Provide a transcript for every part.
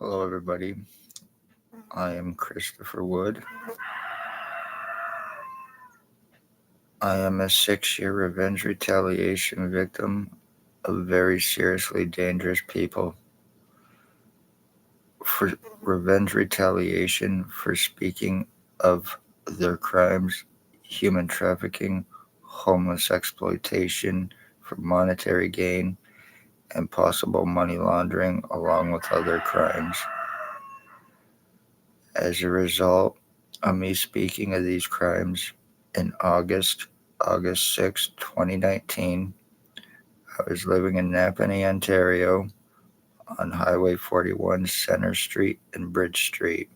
Hello, everybody. I am Christopher Wood. I am a 6-year revenge retaliation victim of very seriously dangerous people. For revenge retaliation for speaking of their crimes, human trafficking, homeless exploitation for monetary gain, and possible money laundering, along with other crimes. As a result of me speaking of these crimes, in August 6, 2019, I was living in Napanee, Ontario, on Highway 41, Center Street and Bridge Street.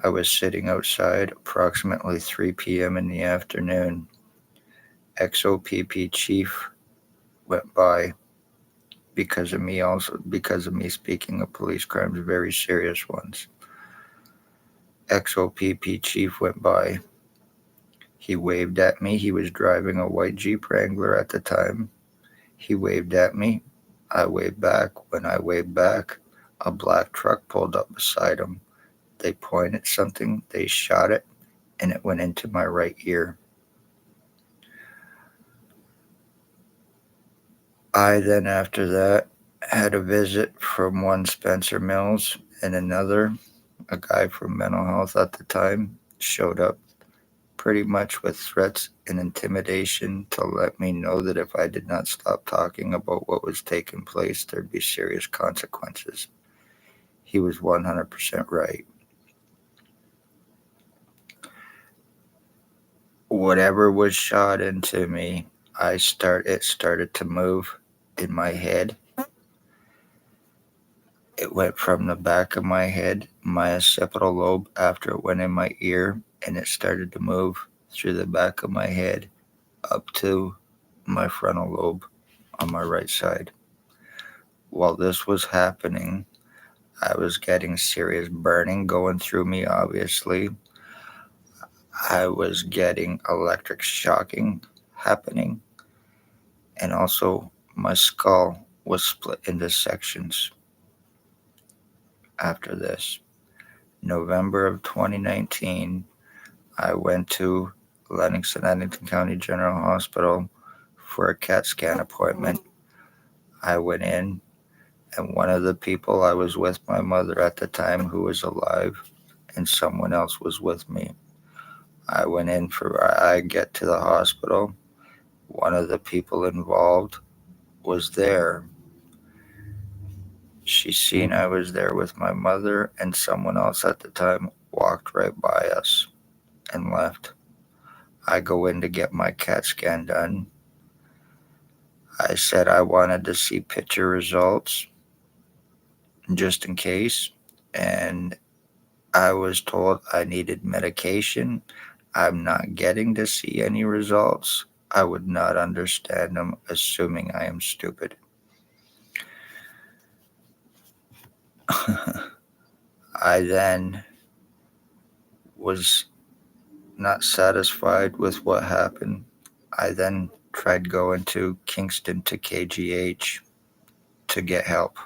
I was sitting outside approximately 3 p.m. in the afternoon. XOPP chief went by because of me speaking of police crimes, very serious ones. XOPP chief went by. He waved at me. He was driving a white Jeep Wrangler at the time. He waved at me. I waved back. When I waved back, a black truck pulled up beside him. They pointed something, they shot it, and it went into my right ear. I then, after that, had a visit from one Spencer Mills, and another, a guy from mental health at the time, showed up pretty much with threats and intimidation to let me know that if I did not stop talking about what was taking place, there'd be serious consequences. He was 100% right. Whatever was shot into me, it started to move in my head. It went from the back of my head, my occipital lobe, after it went in my ear, and it started to move through the back of my head up to my frontal lobe on my right side. While this was happening, I was getting serious burning going through me, obviously. I was getting electric shocking happening, and also my skull was split into sections. After this, November of 2019, I went to Lennox-Annington County General Hospital for a CAT scan appointment. I went in, and one of the people, I was with my mother at the time, who was alive, and someone else was with me. I get to the hospital. One of the people involved was there. She seen I was there with my mother, and someone else at the time walked right by us and left. I go in to get my CAT scan done. I said I wanted to see picture results just in case, and I was told I needed medication. I'm not getting to see any results. I would not understand them, assuming I am stupid. I then was not satisfied with what happened. I then tried going to Kingston to KGH to get help.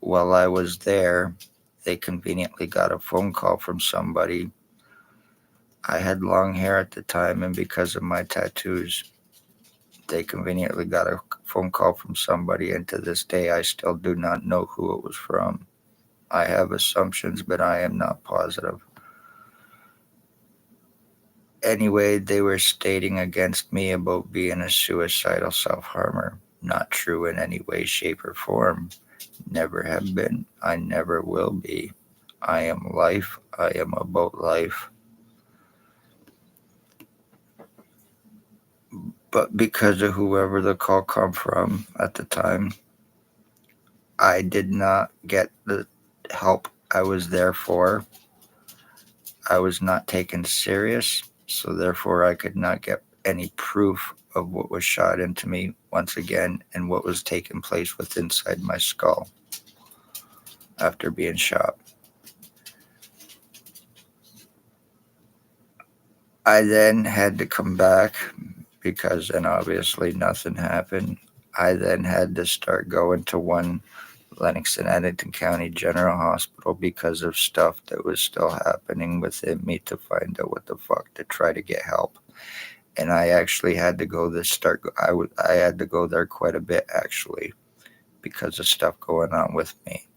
While I was there, they conveniently got a phone call from somebody. I had long hair at the time, and because of my tattoos, they conveniently got a phone call from somebody, and to this day, I still do not know who it was from. I have assumptions, but I am not positive. Anyway, they were stating against me about being a suicidal self-harmer. Not true in any way, shape, or form. Never have been. I never will be. I am life. I am about life. But because of whoever the call come from at the time, I did not get the help I was there for. I was not taken serious, so therefore I could not get any proof of what was shot into me once again and what was taking place with inside my skull after being shot. I then had to come back because then obviously nothing happened. I then had to start going to one Lennox and Addington County General Hospital because of stuff that was still happening within me to find out what the fuck to try to get help. And I actually had to go I had to go there quite a bit actually because of stuff going on with me.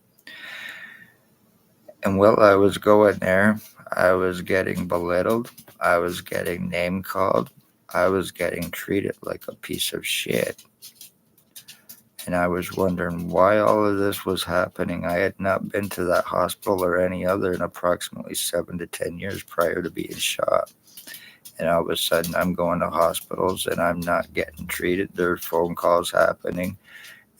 And while I was going there, I was getting belittled, I was getting name called, I was getting treated like a piece of shit. And I was wondering why all of this was happening. I had not been to that hospital or any other in approximately 7 to 10 years prior to being shot. And all of a sudden, I'm going to hospitals and I'm not getting treated. There are phone calls happening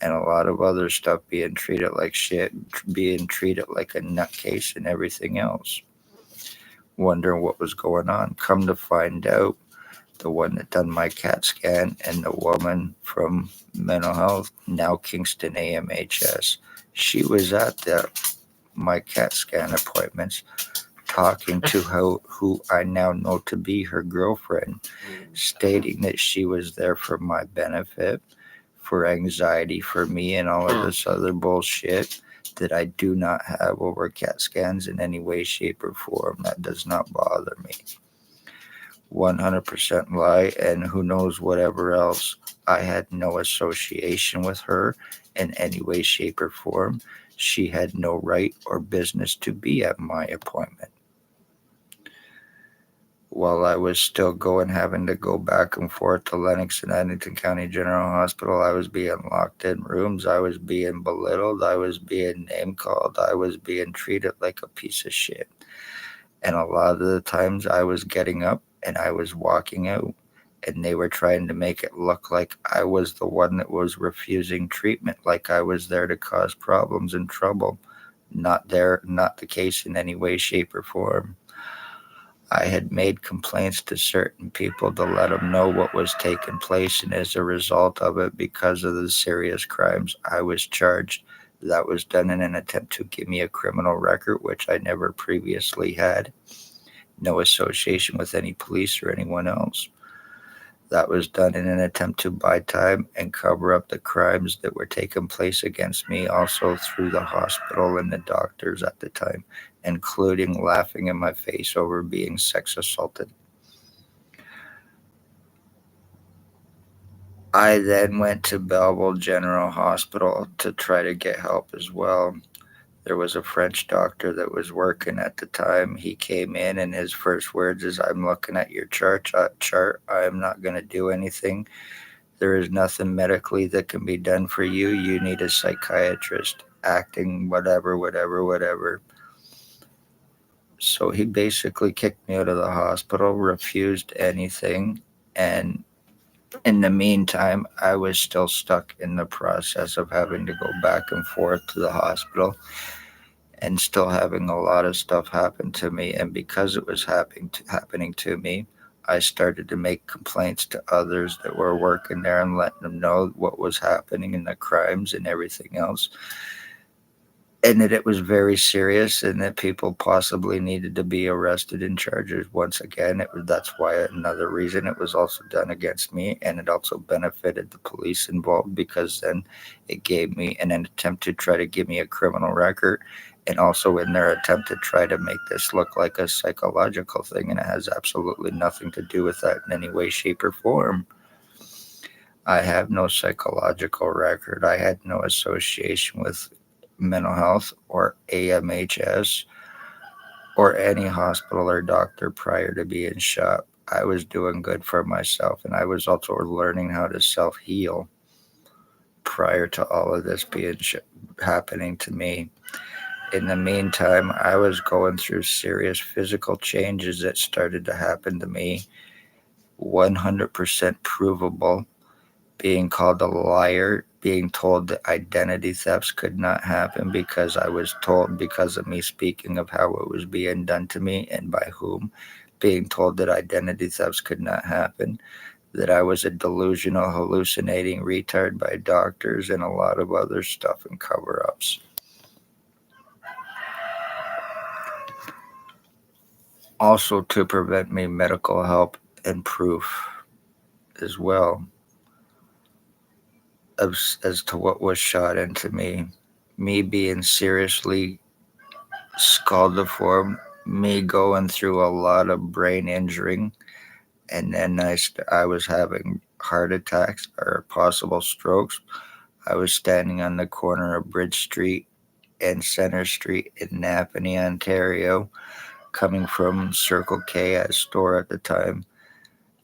and a lot of other stuff being treated like shit, being treated like a nutcase and everything else. Wondering what was going on. Come to find out, the one that done my CAT scan and the woman from mental health, now Kingston AMHS, she was at my CAT scan appointments talking to who I now know to be her girlfriend, stating that she was there for my benefit, for anxiety for me, and all of this other bullshit that I do not have over CAT scans in any way, shape, or form. That does not bother me. 100% lie, and who knows whatever else. I had no association with her in any way, shape, or form. She had no right or business to be at my appointment. While I was still having to go back and forth to Lennox and Addington County General Hospital, I was being locked in rooms. I was being belittled. I was being name called. I was being treated like a piece of shit. And a lot of the times I was getting up and I was walking out, and they were trying to make it look like I was the one that was refusing treatment, like I was there to cause problems and trouble. Not the case in any way, shape, or form. I had made complaints to certain people to let them know what was taking place, and as a result of it, because of the serious crimes I was charged, that was done in an attempt to give me a criminal record, which I never previously had. No association with any police or anyone else. That was done in an attempt to buy time and cover up the crimes that were taking place against me, also through the hospital and the doctors at the time, including laughing in my face over being sex assaulted. I then went to Belleville General Hospital to try to get help as well. There was a French doctor that was working at the time. He came in and his first words is, "I'm looking at your chart. I am not going to do anything. There is nothing medically that can be done for you. You need a psychiatrist." Acting whatever. So he basically kicked me out of the hospital, refused anything, and in the meantime, I was still stuck in the process of having to go back and forth to the hospital and still having a lot of stuff happen to me. And because it was happening to me, I started to make complaints to others that were working there and letting them know what was happening and the crimes and everything else. And that it was very serious and that people possibly needed to be arrested and charged. Once again, that's why another reason it was also done against me, and it also benefited the police involved because then it gave me an attempt to try to give me a criminal record, and also in their attempt to try to make this look like a psychological thing, and it has absolutely nothing to do with that in any way, shape, or form. I have no psychological record. I had no association with mental health or AMHS or any hospital or doctor prior to being shot. I was doing good for myself, and I was also learning how to self-heal prior to all of this happening to me. In the meantime, I was going through serious physical changes that started to happen to me, 100% provable. Being called a liar, being told that identity thefts could not happen because I was told, because of me speaking of how it was being done to me and by whom, being told that identity thefts could not happen, that I was a delusional, hallucinating retard by doctors, and a lot of other stuff and cover-ups. Also to prevent me medical help and proof as well as to what was shot into me. me being seriously scalded for, me going through a lot of brain injuring, and then I was having heart attacks or possible strokes. I was standing on the corner of Bridge Street and Center Street in Napanee, Ontario, coming from Circle K at store at the time.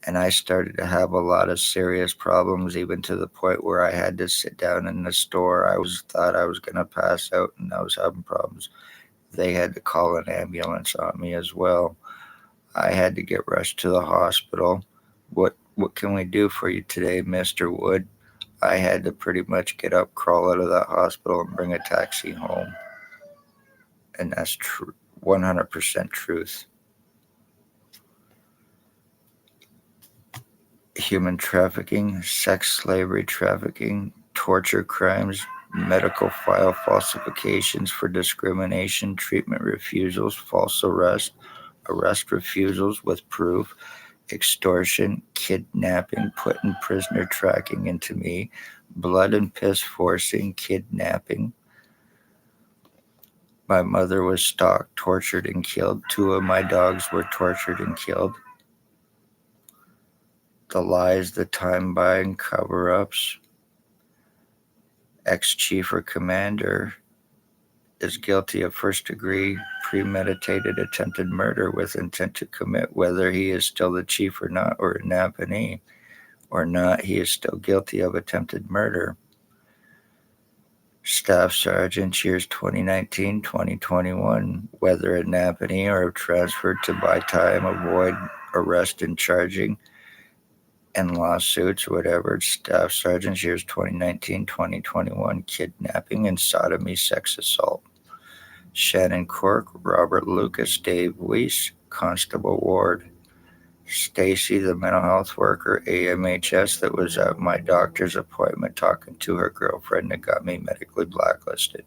And I started to have a lot of serious problems, even to the point where I had to sit down in the store. Thought I was gonna pass out, and I was having problems. They had to call an ambulance on me as well. I had to get rushed to the hospital. What can we do for you today, Mr. Wood? I had to pretty much get up, crawl out of that hospital, and bring a taxi home. And that's true, 100% truth. Human trafficking, sex slavery trafficking, torture crimes, medical file falsifications for discrimination, treatment refusals, false arrest refusals with proof, extortion, kidnapping, putting prisoner tracking into me, blood and piss forcing, kidnapping. My mother was stalked, tortured, and killed. 2 of my dogs were tortured and killed. The lies, the time buying, cover ups. Ex chief or commander is guilty of first degree premeditated attempted murder with intent to commit, whether he is still the chief or not, or a Napanee or not, he is still guilty of attempted murder. Staff Sergeant, years 2019-2021, whether at Napanee or transferred to buy time, avoid arrest and charging and lawsuits, whatever. Staff Sergeant, years 2019-2021, kidnapping and sodomy, sex assault. Shannon Cork, Robert Lucas, Dave Weiss, Constable Ward. Stacy, the mental health worker, AMHS, that was at my doctor's appointment talking to her girlfriend that got me medically blacklisted.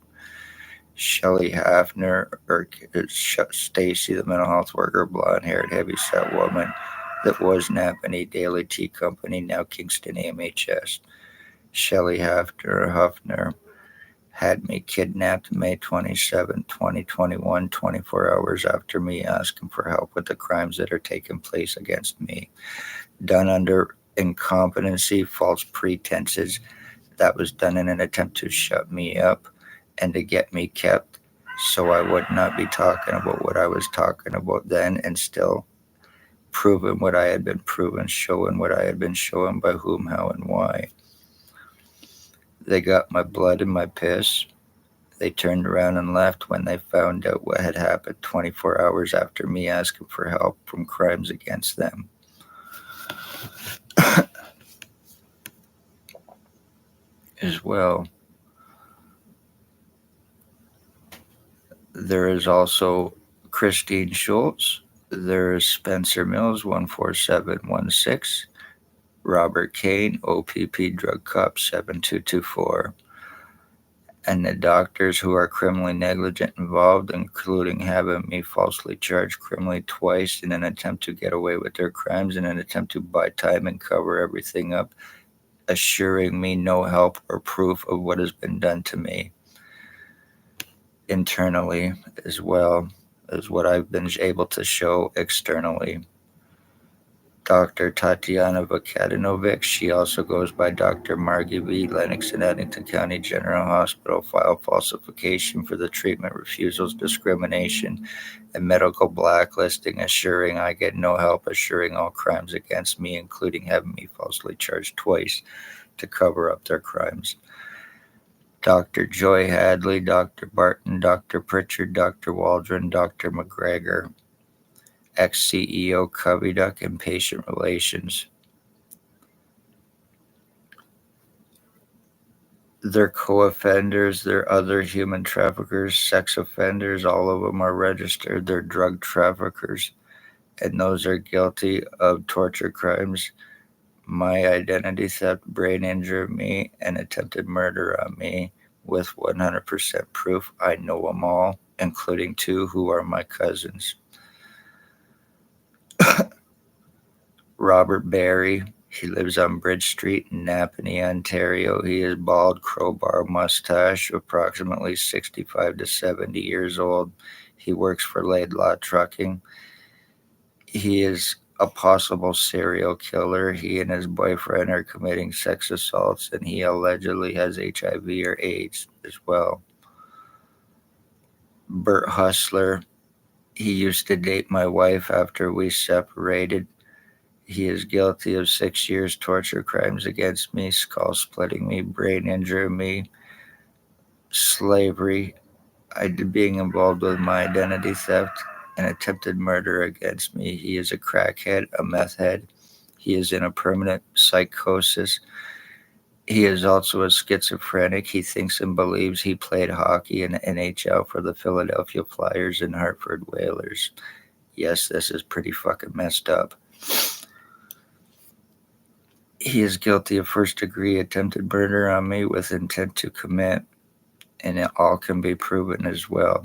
Shelley Hafner, or Stacy, the mental health worker, blonde-haired, heavy-set woman that was Napanee Daily Tea Company, now Kingston AMHS. Shelley Hafner had me kidnapped May 27, 2021, 24 hours after me asking for help with the crimes that are taking place against me. Done under incompetency, false pretenses. That was done in an attempt to shut me up and to get me kept so I would not be talking about what I was talking about then, and still proving what I had been proven, showing what I had been shown, by whom, how, and why. They got my blood and my piss. They turned around and left when they found out what had happened 24 hours after me asking for help from crimes against them. As well, there is also Christine Schultz. There is Spencer Mills, 14716. Robert Kane, OPP Drug Cop 7224. And the doctors who are criminally negligent involved, including having me falsely charged criminally twice in an attempt to get away with their crimes, in an attempt to buy time and cover everything up, assuring me no help or proof of what has been done to me internally, as well as what I've been able to show externally. Dr. Tatiana Vukadinovic, she also goes by Dr. Margie V. Lennox in Addington County General Hospital, file falsification for the treatment refusals, discrimination, and medical blacklisting, assuring I get no help, assuring all crimes against me, including having me falsely charged twice to cover up their crimes. Dr. Joy Hadley, Dr. Barton, Dr. Pritchard, Dr. Waldron, Dr. McGregor, ex-CEO Covey Duck, and patient relations. They're co-offenders, they're other human traffickers, sex offenders, all of them are registered, they're drug traffickers, and those are guilty of torture crimes, my identity theft, brain injury of me, and attempted murder on me, with 100% proof. I know them all, including 2 who are my cousins. Robert Barry, He lives on Bridge Street in Napanee, Ontario. He is bald, crowbar mustache, approximately 65 to 70 years old. He works for Laidlaw Trucking. He is a possible serial killer. He and his boyfriend are committing sex assaults, and he allegedly has HIV or AIDS as well. Bert Hustler. He used to date my wife after we separated. He is guilty of 6 years torture crimes against me, skull splitting me, brain injuring me, slavery, being involved with my identity theft, and attempted murder against me. He is a crackhead, a meth head. He is in a permanent psychosis. He is also a schizophrenic. He thinks and believes he played hockey in the NHL for the Philadelphia Flyers and Hartford Whalers. Yes, this is pretty fucking messed up. He is guilty of first-degree attempted murder on me with intent to commit, and it all can be proven as well.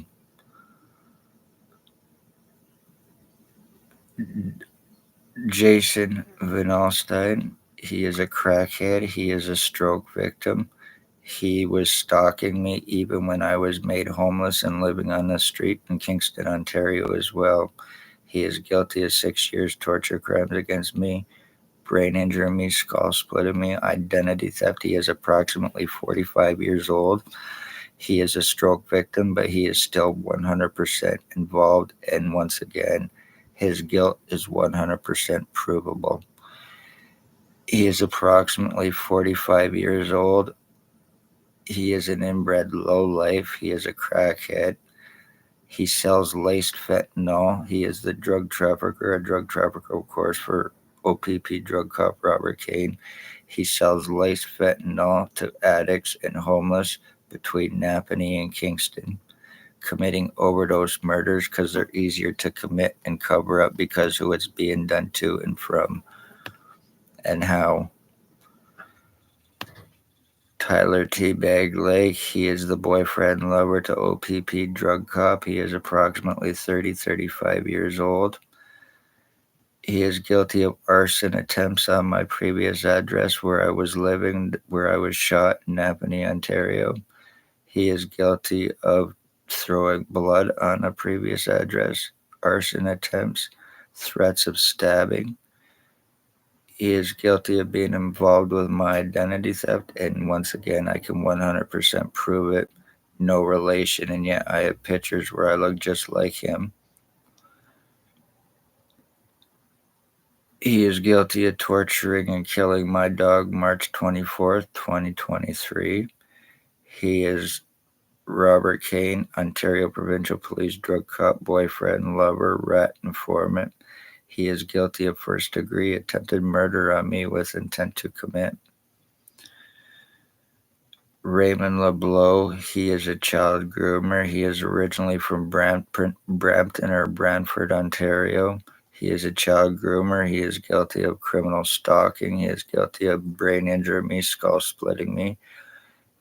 Jason Van Alstyne, he is a crackhead. He is a stroke victim. He was stalking me even when I was made homeless and living on the street in Kingston, Ontario as well. He is guilty of 6 years torture crimes against me, brain injuring me, skull splitting me, identity theft. He is approximately 45 years old. He is a stroke victim, but he is still 100% involved. And once again, his guilt is 100% provable. He is approximately 45 years old. He is an inbred lowlife. He is a crackhead. He sells laced fentanyl. He is the drug trafficker, a drug trafficker, of course, for OPP drug cop Robert Kane. He sells laced fentanyl to addicts and homeless between Napanee and Kingston, committing overdose murders because they're easier to commit and cover up because who it's being done to and from and how. Tyler Teabag Lake, he is the boyfriend lover to OPP drug cop. He is approximately 35 years old. He is guilty of arson attempts on my previous address where I was living, where I was shot in Napanee, Ontario. He is guilty of throwing blood on a previous address, arson attempts, threats of stabbing. He is guilty of being involved with my identity theft, and once again, I can 100% prove it. No relation, and yet I have pictures where I look just like him. He is guilty of torturing and killing my dog March 24th, 2023. He is Robert Kane, Ontario Provincial Police drug cop, boyfriend, lover, rat informant. He is guilty of first-degree attempted murder on me with intent to commit. Raymond LeBlow, he is a child groomer. He is originally from Brampton or Brantford, Ontario. He is a child groomer. He is guilty of criminal stalking. He is guilty of brain injuring me, skull splitting me.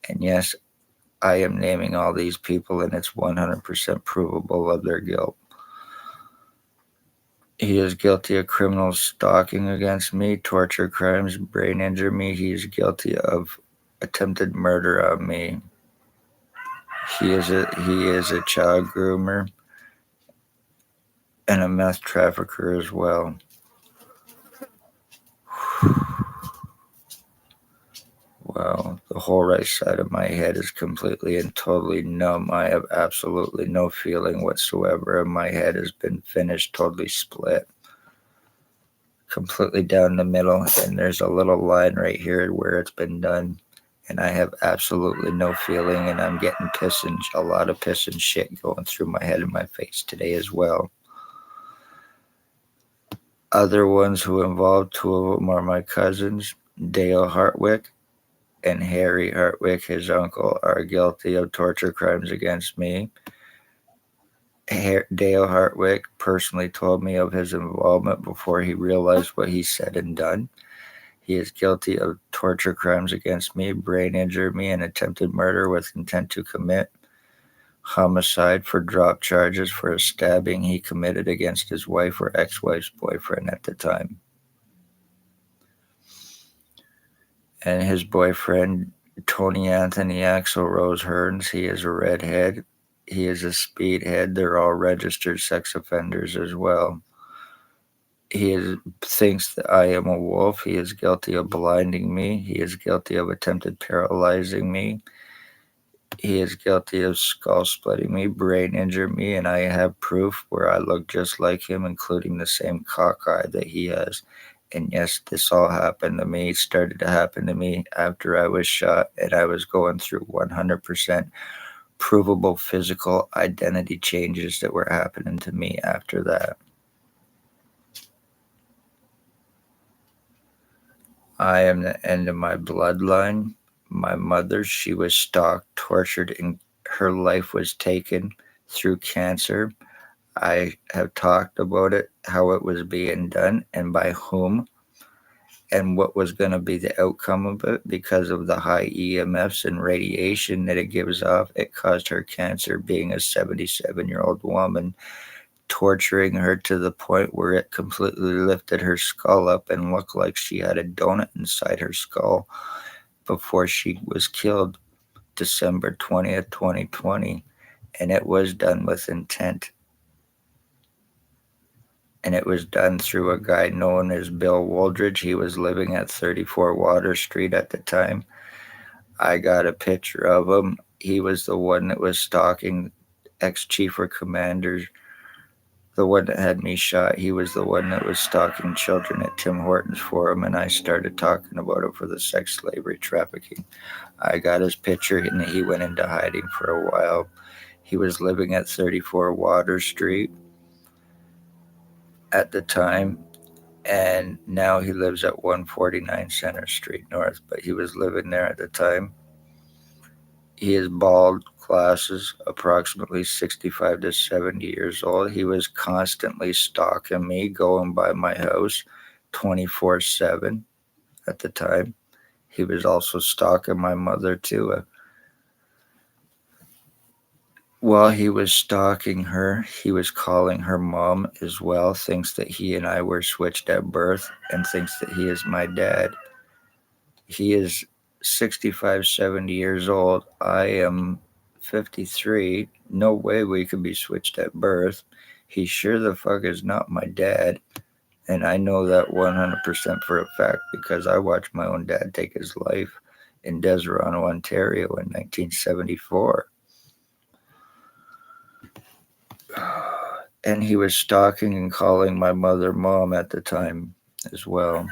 And yes, I am naming all these people, and it's 100% provable of their guilt. He is guilty of criminal stalking against me, torture crimes, brain injury me. He is guilty of attempted murder on me. He is a child groomer and a meth trafficker as well. Wow, the whole right side of my head is completely and totally numb. I have absolutely no feeling whatsoever, and my head has been finished, totally split, completely down the middle, and there's a little line right here where it's been done, and I have absolutely no feeling, and I'm getting a lot of piss and shit going through my head and my face today as well. Other ones who involved, two of them are my cousins, Dale Hartwick and Harry Hartwick, his uncle, are guilty of torture crimes against me. Dale Hartwick personally told me of his involvement before he realized what he said and done. He is guilty of torture crimes against me, brain injury me, and attempted murder with intent to commit. Homicide for drop charges for a stabbing he committed against his wife or ex-wife's boyfriend at the time. And his boyfriend, Tony Anthony Axel Rose Hearns, he is a redhead. He is a speedhead. They're all registered sex offenders as well. Thinks that I am a wolf. He is guilty of blinding me. He is guilty of attempted paralyzing me. He is guilty of skull splitting me, brain injuring me, and I have proof where I look just like him, including the same cock eye that he has. And yes, this all happened to me, started to happen to me after I was shot, and I was going through 100% provable physical identity changes that were happening to me after that. I am the end of my bloodline. My mother, she was stalked, tortured, and her life was taken through cancer. I have talked about it, how it was being done, and by whom, and what was going to be the outcome of it because of the high EMFs and radiation that it gives off. It caused her cancer, being a 77-year-old woman, torturing her to the point where it completely lifted her skull up and looked like she had a donut inside her skull before she was killed December 20th, 2020. And it was done with intent. And it was done through a guy known as Bill Woldridge. He was living at 34 Water Street at the time. I got a picture of him. He was the one that was stalking ex-chief or commander, the one that had me shot. He was the one that was stalking children at Tim Hortons for him, and I started talking about it for the sex slavery trafficking. I got his picture, and he went into hiding for a while. He was living at 34 Water Street at the time, and now he lives at 149 Center Street North, but he was living there at the time. He is bald, glasses, approximately 65 to 70 years old. He was constantly stalking me, going by my house 24/7 at the time. He was also stalking my mother too. While he was stalking her, he was calling her mom as well, thinks that he and I were switched at birth, and thinks that he is my dad. He is 65, 70 years old. I am 53. No way we could be switched at birth. He sure the fuck is not my dad. And I know that 100% for a fact because I watched my own dad take his life in Deserano, Ontario in 1974. And he was stalking and calling my mother mom at the time as well.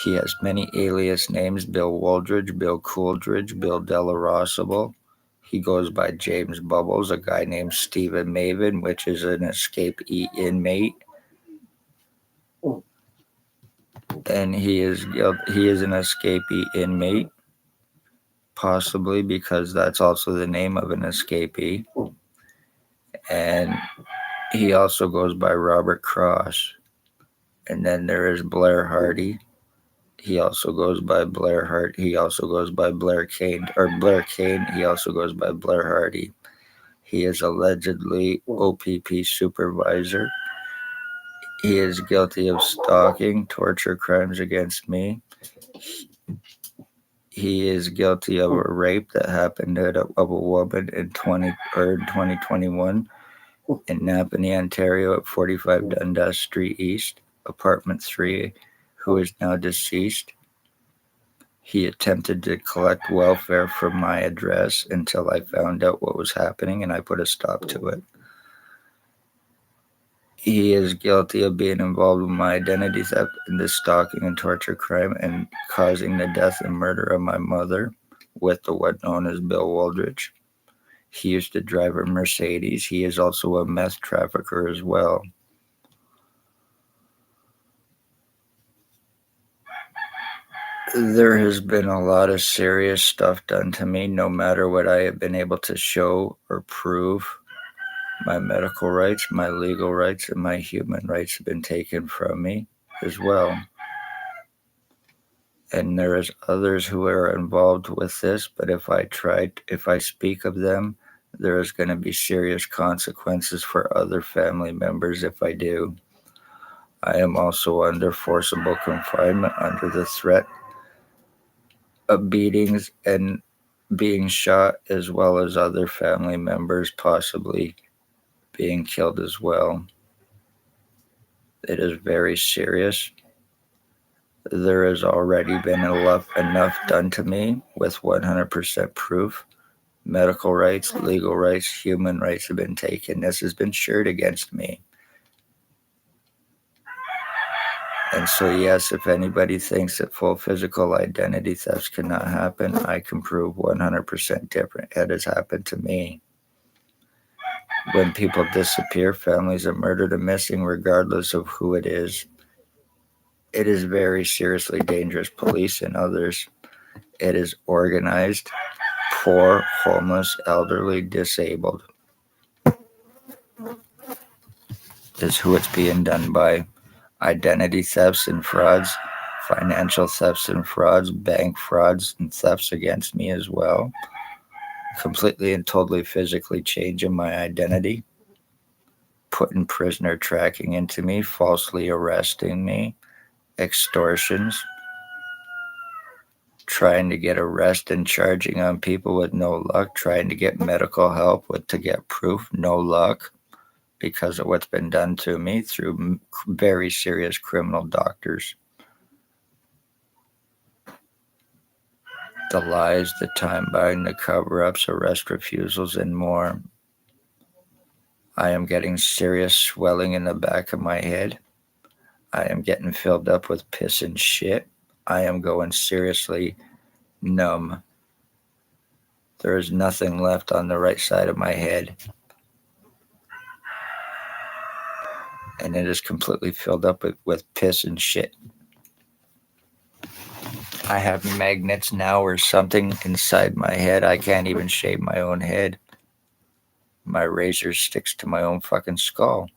He has many alias names: Bill Woldridge, Bill Cooldridge, Bill Delarosable. He goes by James Bubbles, a guy named Stephen Maven, which is an escapee inmate. And he is an escapee inmate, possibly because that's also the name of an escapee. And he also goes by Robert Cross. And then there is Blair Hardy. He also goes by Blair Hart. He also goes by Blair Kane, or Blair Kane. He also goes by Blair Hardy. He is allegedly OPP supervisor. He is guilty of stalking, torture, crimes against me. He is guilty of a rape that happened of a woman in 2021 in Napanee, Ontario, at 45 Dundas Street East, apartment 3, who is now deceased. He attempted to collect welfare from my address until I found out what was happening, and I put a stop to it. He is guilty of being involved with my identity theft and the stalking and torture crime and causing the death and murder of my mother with the what known as Bill Woldridge. He used to drive a Mercedes. He is also a meth trafficker as well. There has been a lot of serious stuff done to me, no matter what I have been able to show or prove. My medical rights, my legal rights, and my human rights have been taken from me as well. And there is others who are involved with this, but if I speak of them, there is going to be serious consequences for other family members if I do. I am also under forcible confinement under the threat beatings and being shot, as well as other family members possibly being killed as well. It is very serious. There has already been enough done to me with 100% proof. Medical rights, legal rights, human rights have been taken. This has been shared against me. And so, yes, if anybody thinks that full physical identity thefts cannot happen, I can prove 100% different. It has happened to me. When people disappear, families are murdered or missing, regardless of who it is. It is very seriously dangerous. Police and others. It is organized, poor, homeless, elderly, disabled. Is who it's being done by. Identity thefts and frauds, financial thefts and frauds, bank frauds and thefts against me as well. Completely and totally physically changing my identity, putting prisoner tracking into me, falsely arresting me, extortions, trying to get arrest and charging on people with no luck, trying to get medical help to get proof, no luck, because of what's been done to me through very serious criminal doctors. The lies, the time buying, the cover ups, arrest refusals, and more. I am getting serious swelling in the back of my head. I am getting filled up with piss and shit. I am going seriously numb. There is nothing left on the right side of my head. And it is completely filled up with piss and shit. I have magnets now or something inside my head. I can't even shave my own head. My razor sticks to my own fucking skull.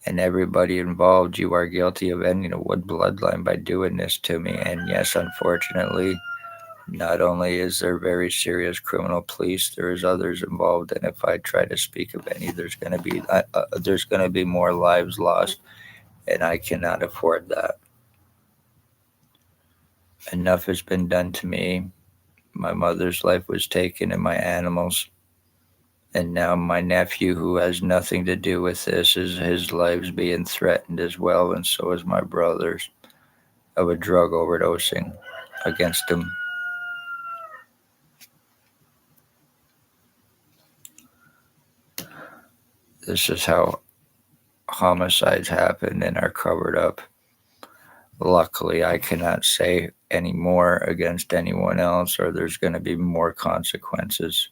And everybody involved, you are guilty of ending a wood bloodline by doing this to me. And yes, unfortunately, not only is there very serious criminal police, there is others involved. And if I try to speak of any, there's going to be more lives lost, and I cannot afford that. Enough has been done to me. My mother's life was taken, and my animals. And now my nephew, who has nothing to do with this, is his life's being threatened as well, and so is my brother's, of a drug overdosing against him. This is how homicides happen and are covered up. Luckily, I cannot say any more against anyone else, or there's going to be more consequences.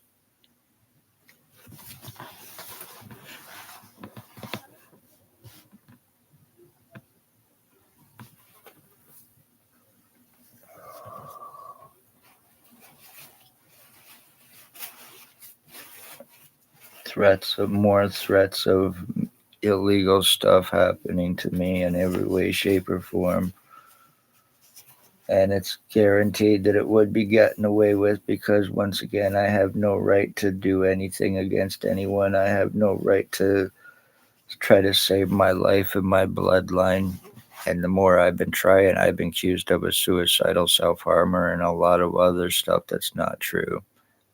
More threats of illegal stuff happening to me in every way, shape, or form. And it's guaranteed that it would be gotten away with, because once again, I have no right to do anything against anyone. I have no right to try to save my life and my bloodline. And the more I've been trying, I've been accused of a suicidal self-harmer and a lot of other stuff that's not true,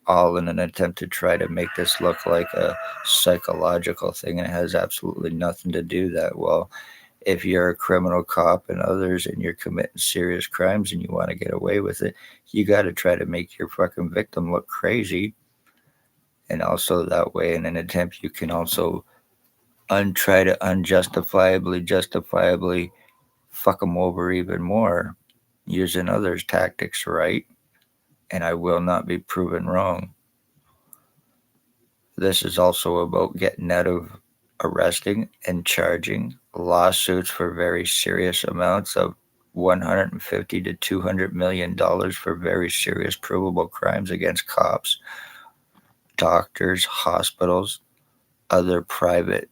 all in an attempt to try to make this look like a psychological thing, and it has absolutely nothing to do that. Well, if you're a criminal cop and others and you're committing serious crimes and you want to get away with it, you got to try to make your fucking victim look crazy. And also that way, in an attempt, you can also try to justifiably fuck them over even more using others' tactics, right? And I will not be proven wrong. This is also about getting out of arresting and charging lawsuits for very serious amounts of $150 to $200 million for very serious provable crimes against cops, doctors, hospitals, other private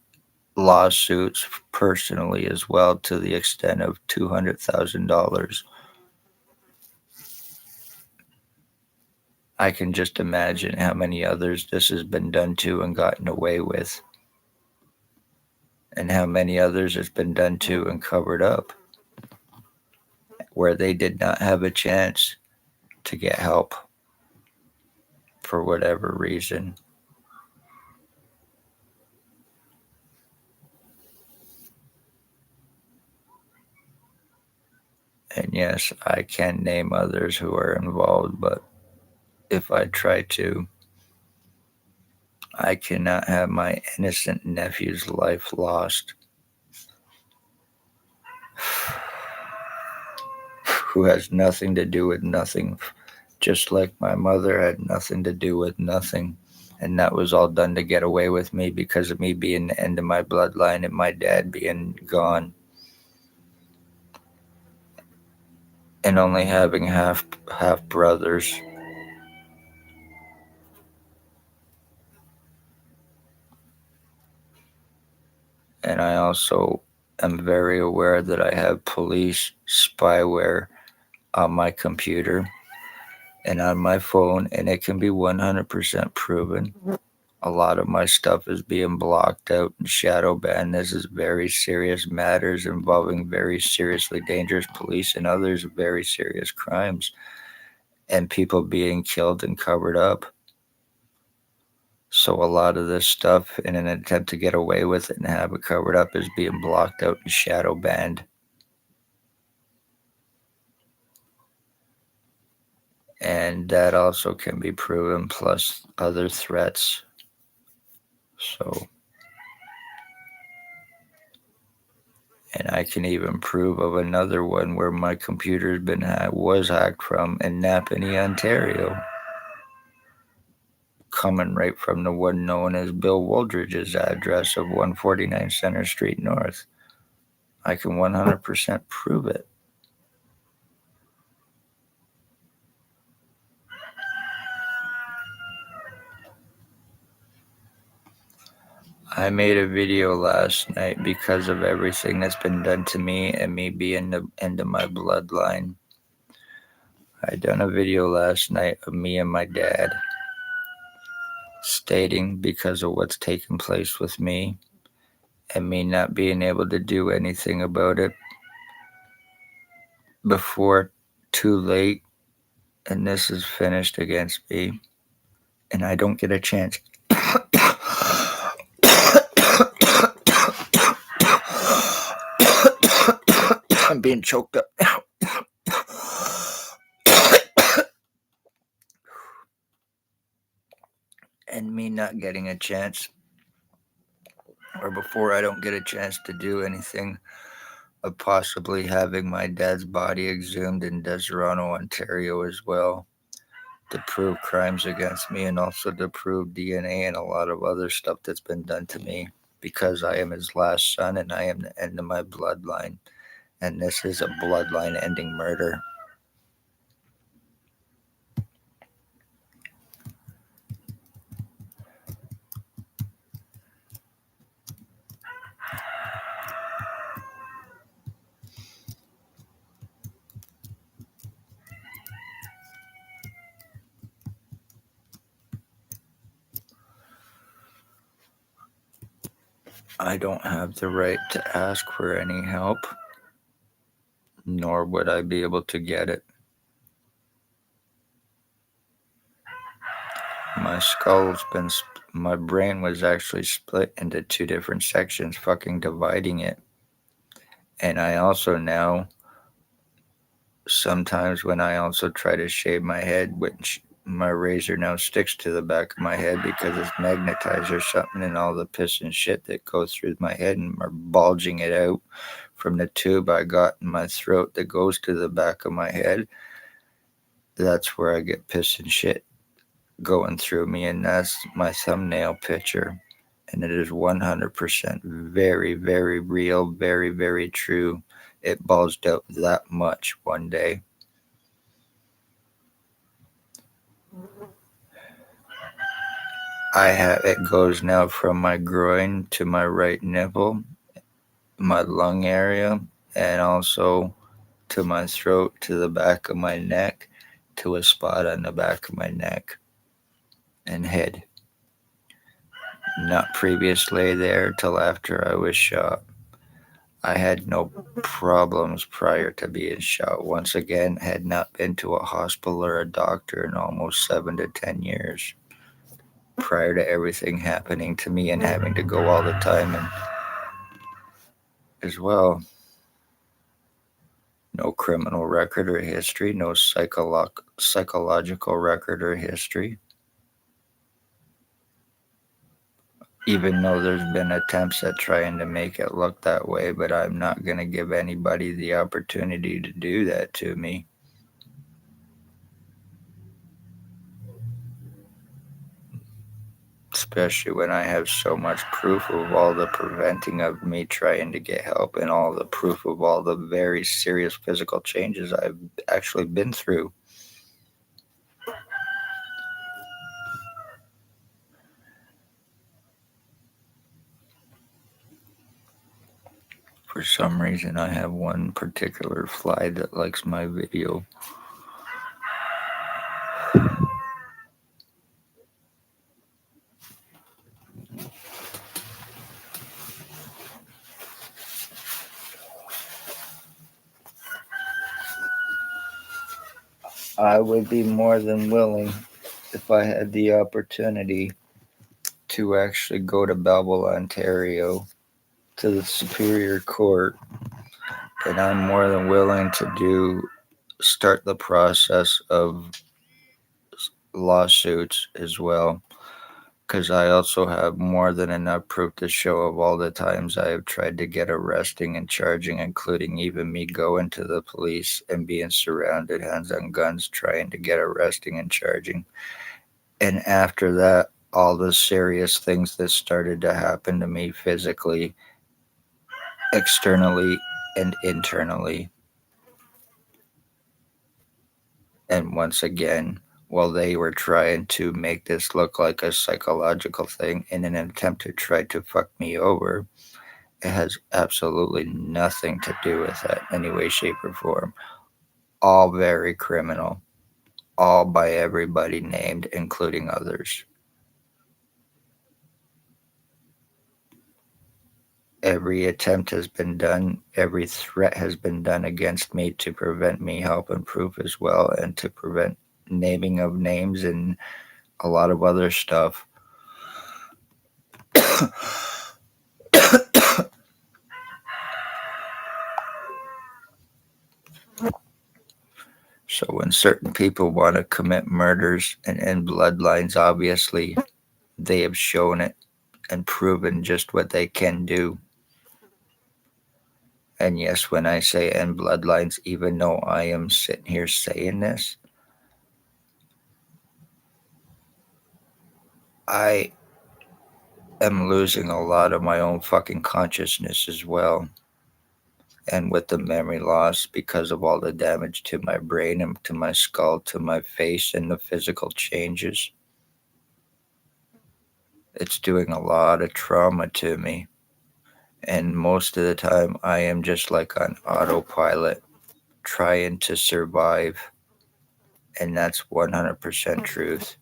lawsuits personally as well, to the extent of $200,000. I can just imagine how many others this has been done to and gotten away with, and how many others it's been done to and covered up. where they did not have a chance to get help for whatever reason. And yes, I can name others who are involved, but if I try to, I cannot have my innocent nephew's life lost, who has nothing to do with nothing, just like my mother had nothing to do with nothing. And that was all done to get away with me because of me being the end of my bloodline and my dad being gone and only having half brothers. And I also am very aware that I have police spyware on my computer and on my phone, and it can be 100% proven. A lot of my stuff is being blocked out and shadow banned. This is very serious matters involving very seriously dangerous police and others very serious crimes and people being killed and covered up. So a lot of this stuff, in an attempt to get away with it and have it covered up, is being blocked out and shadow banned. And that also can be proven, plus other threats. So, and I can even prove of another one where my computer's been was hacked from in Napanee, Ontario, coming right from the one known as Bill Woldridge's address of 149 Center Street North. I can 100% prove it. I made a video last night because of everything that's been done to me and me being the end of my bloodline. I done a video last night of me and my dad stating because of what's taken place with me and me not being able to do anything about it before too late, and this is finished against me, and I don't get a chance. I'm being choked up now. And me not getting a chance, or before I don't get a chance to do anything, of possibly having my dad's body exhumed in Toronto, Ontario as well, to prove crimes against me and also to prove DNA and a lot of other stuff that's been done to me because I am his last son and I am the end of my bloodline. And this is a bloodline ending murder. I don't have the right to ask for any help, nor would I be able to get it. My brain was actually split into two different sections, fucking dividing it. And I also now, sometimes when I also try to shave my head, which my razor now sticks to the back of my head because it's magnetized or something, and all the piss and shit that goes through my head and are bulging it out from the tube I got in my throat that goes to the back of my head. That's where I get piss and shit going through me, and that's my thumbnail picture. And it is 100% very, very real, very, very true. It bulged out that much one day. It goes now from my groin to my right nipple, my lung area, and also to my throat, to the back of my neck, to a spot on the back of my neck and head. Not previously there till after I was shot. I had no problems prior to being shot. Once again, had not been to a hospital or a doctor in almost 7 to 10 years prior to everything happening to me and having to go all the time. And as well, no criminal record or history, no psychological record or history. Even though there's been attempts at trying to make it look that way, but I'm not going to give anybody the opportunity to do that to me. Especially when I have so much proof of all the preventing of me trying to get help and all the proof of all the very serious physical changes I've actually been through. For some reason, I have one particular fly that likes my video. I would be more than willing, if I had the opportunity, to actually go to Belleville, Ontario, to the Superior Court, and I'm more than willing to start the process of lawsuits as well, because I also have more than enough proof to show of all the times I have tried to get arresting and charging, including even me going to the police and being surrounded, hands on guns, trying to get arresting and charging. And after that, all the serious things that started to happen to me physically, externally, and internally. And once again, while they were trying to make this look like a psychological thing in an attempt to try to fuck me over, it has absolutely nothing to do with that in any way, shape, or form. All very criminal, all by everybody named, including others. Every attempt has been done, every threat has been done against me to prevent me help and proof as well, and to prevent naming of names and a lot of other stuff. So when certain people want to commit murders and end bloodlines, obviously they have shown it and proven just what they can do. And yes, when I say end bloodlines, even though I am sitting here saying this, I am losing a lot of my own fucking consciousness as well. And with the memory loss because of all the damage to my brain and to my skull, to my face, and the physical changes, it's doing a lot of trauma to me. And most of the time, I am just like on autopilot, trying to survive. And that's 100% truth.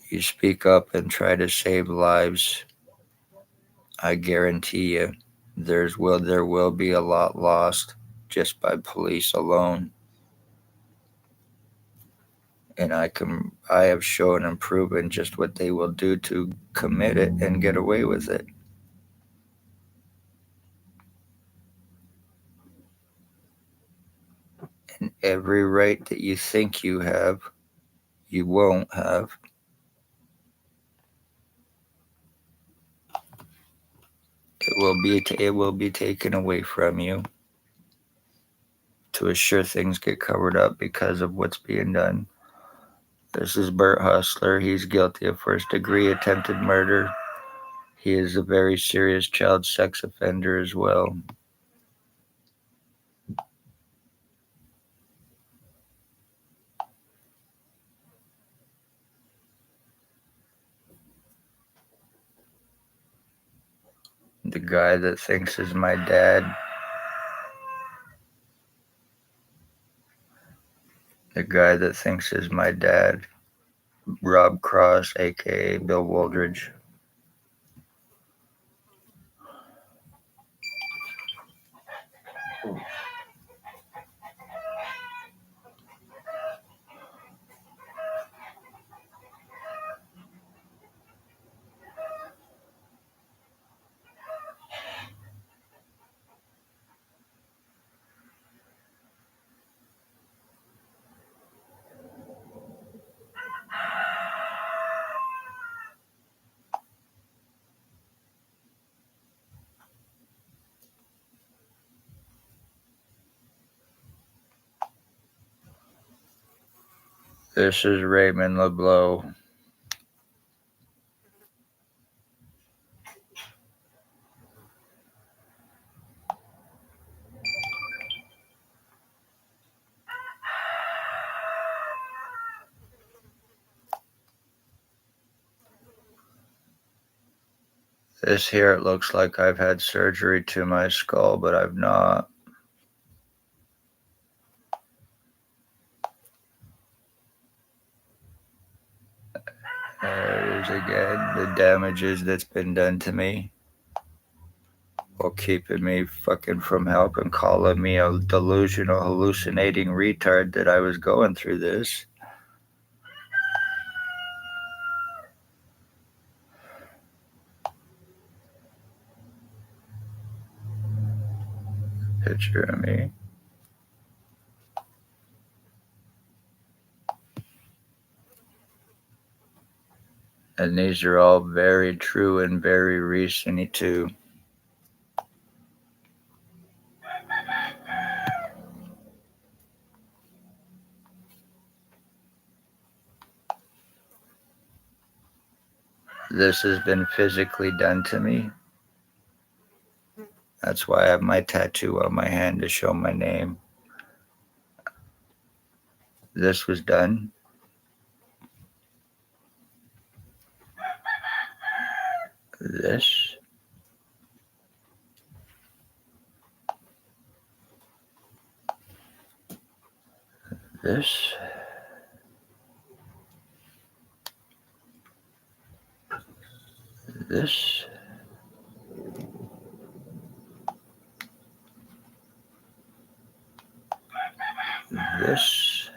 You speak up and try to save lives, I guarantee you there will be a lot lost just by police alone. And I have shown and proven just what they will do to commit it and get away with it. And every right that you think you have, you won't have. It will be taken away from you to assure things get covered up because of what's being done. This is Bert Hustler. He's guilty of first-degree attempted murder. He is a very serious child sex offender as well. The guy that thinks is my dad. The guy that thinks is my dad, Rob Cross, aka Bill Wooldridge. This is Raymond LeBlanc. This here, it looks like I've had surgery to my skull, but I've not. There it is again, the damages that's been done to me while keeping me fucking from help and calling me a delusional, hallucinating retard that I was going through this. Picture of me. And these are all very true and very recent too. This has been physically done to me. That's why I have my tattoo on my hand to show my name. This was done. This. This. This. This.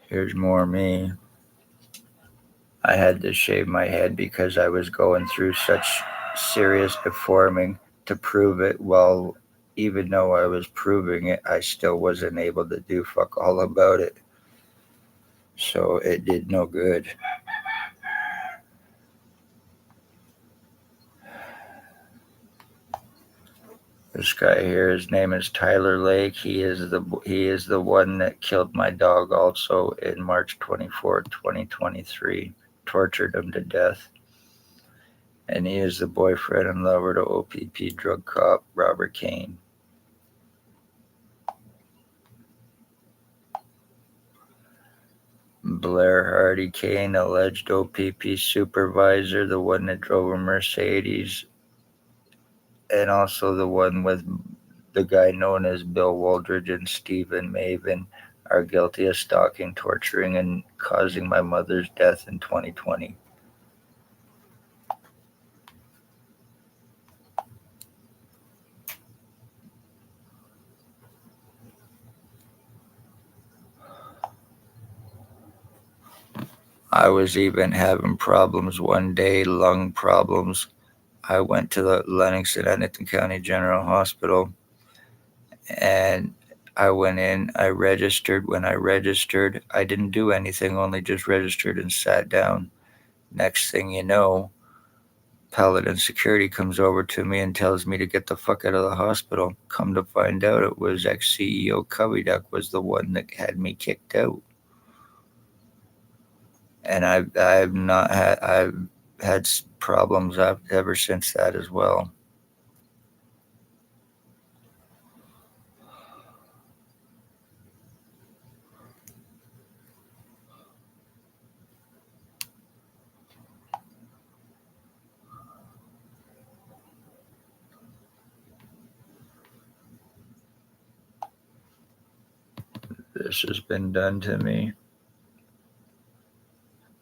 Here's more me. I had to shave my head because I was going through such serious deforming to prove it. Well, even though I was proving it, I still wasn't able to do fuck all about it. So it did no good. This guy here, his name is Tyler Lake. He is the one that killed my dog also in March 24th, 2023. Tortured him to death. And he is the boyfriend and lover to OPP drug cop Robert Kane. Blair Hardy Kane, alleged OPP supervisor, the one that drove a Mercedes, and also the one with the guy known as Bill Wooldridge and Stephen Maven, are guilty of stalking, torturing, and causing my mother's death in 2020. I was even having problems one day, lung problems. I went to the Lennox and Edmonton County General Hospital, and I went in, I registered. When I registered, I didn't do anything, only just registered and sat down. Next thing you know, Paladin Security comes over to me and tells me to get the fuck out of the hospital. Come to find out, it was ex-CEO Cubbyduck was the one that had me kicked out. And I've had problems ever since that as well. This has been done to me.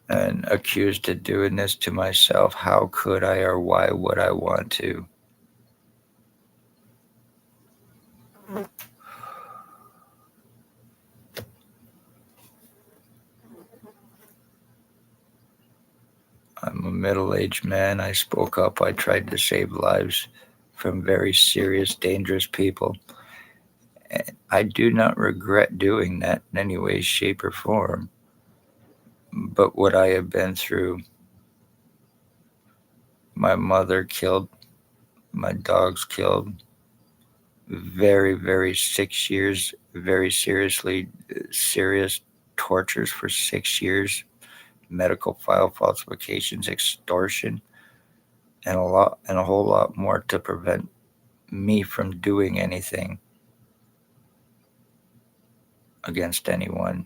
And accused of doing this to myself. How could I, or why would I want to? I'm a middle-aged man. I spoke up. I tried to save lives from very serious, dangerous people. And I do not regret doing that in any way, shape, or form. But what I have been through, my mother killed, my dogs killed, very, very 6 years, very serious tortures for 6 years, medical file falsifications, extortion, and a whole lot more to prevent me from doing anything against anyone.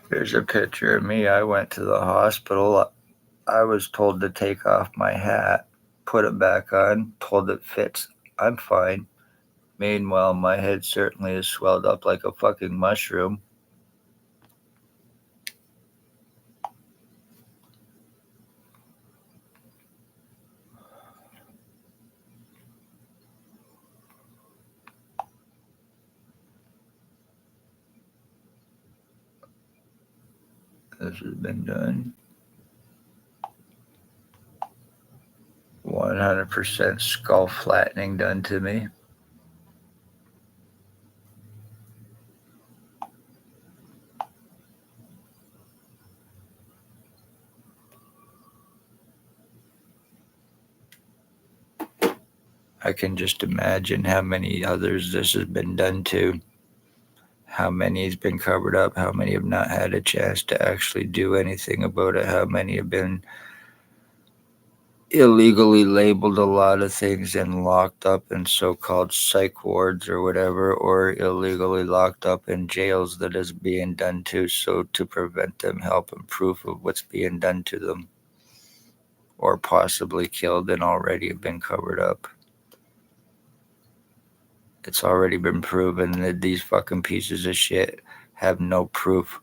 Here's a picture of me. I went to the hospital. I was told to take off my hat, put it back on, told it fits. I'm fine. Meanwhile, my head certainly is swelled up like a fucking mushroom. This has been done. 100% skull flattening done to me. I can just imagine how many others this has been done to. How many has been covered up, how many have not had a chance to actually do anything about it, how many have been illegally labeled a lot of things and locked up in so-called psych wards or whatever, or illegally locked up in jails that is being done to, so to prevent them helping proof of what's being done to them, or possibly killed and already have been covered up. It's already been proven that these fucking pieces of shit have no proof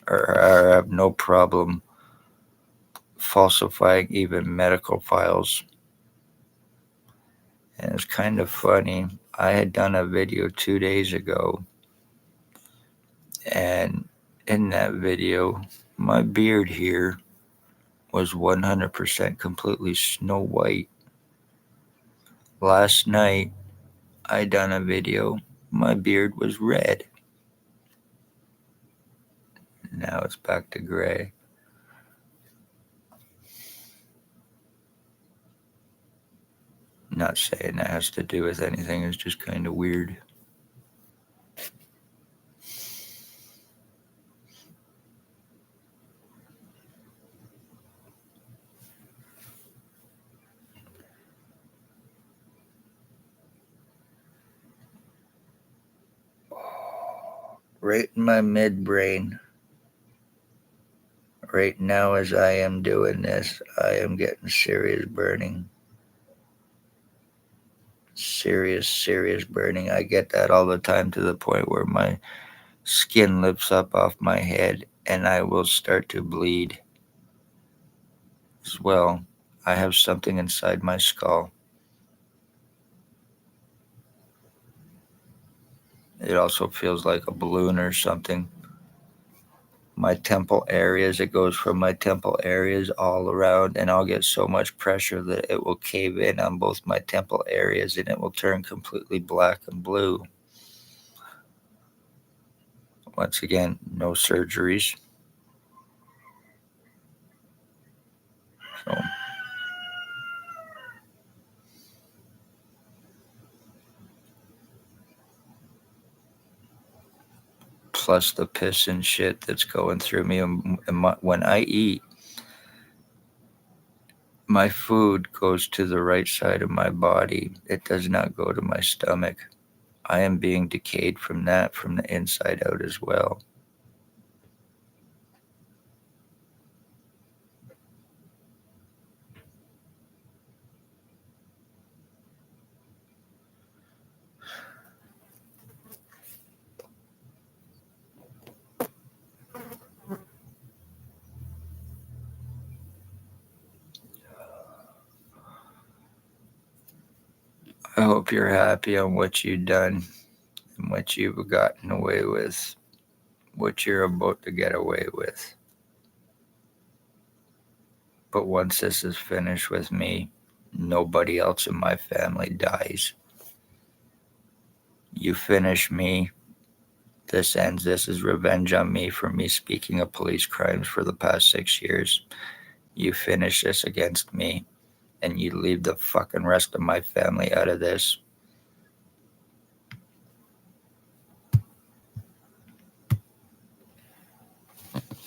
or have no problem falsifying even medical files. And it's kind of funny. I had done a video 2 days ago, and in that video, my beard here was 100% completely snow white. Last night, I done a video, my beard was red. Now it's back to gray. Not saying that has to do with anything, it's just kind of weird. Right in my midbrain. Right now, as I am doing this, I am getting serious burning. Serious burning. I get that all the time, to the point where my skin lifts up off my head and I will start to bleed as well. I have something inside my skull. It also feels like a balloon or something. My temple areas, it goes from my temple areas all around, and I'll get so much pressure that it will cave in on both my temple areas and it will turn completely black and blue. Once again, no surgeries. So plus the piss and shit that's going through me. And when I eat, My food goes to the right side of my body. It does not go to my stomach. I am being decayed from that from the inside out as well. I hope you're happy on what you've done and what you've gotten away with, what you're about to get away with. But once this is finished with me, nobody else in my family dies. You finish me, this ends. This is revenge on me for me speaking of police crimes for the past 6 years. You finish this against me, and you leave the fucking rest of my family out of this.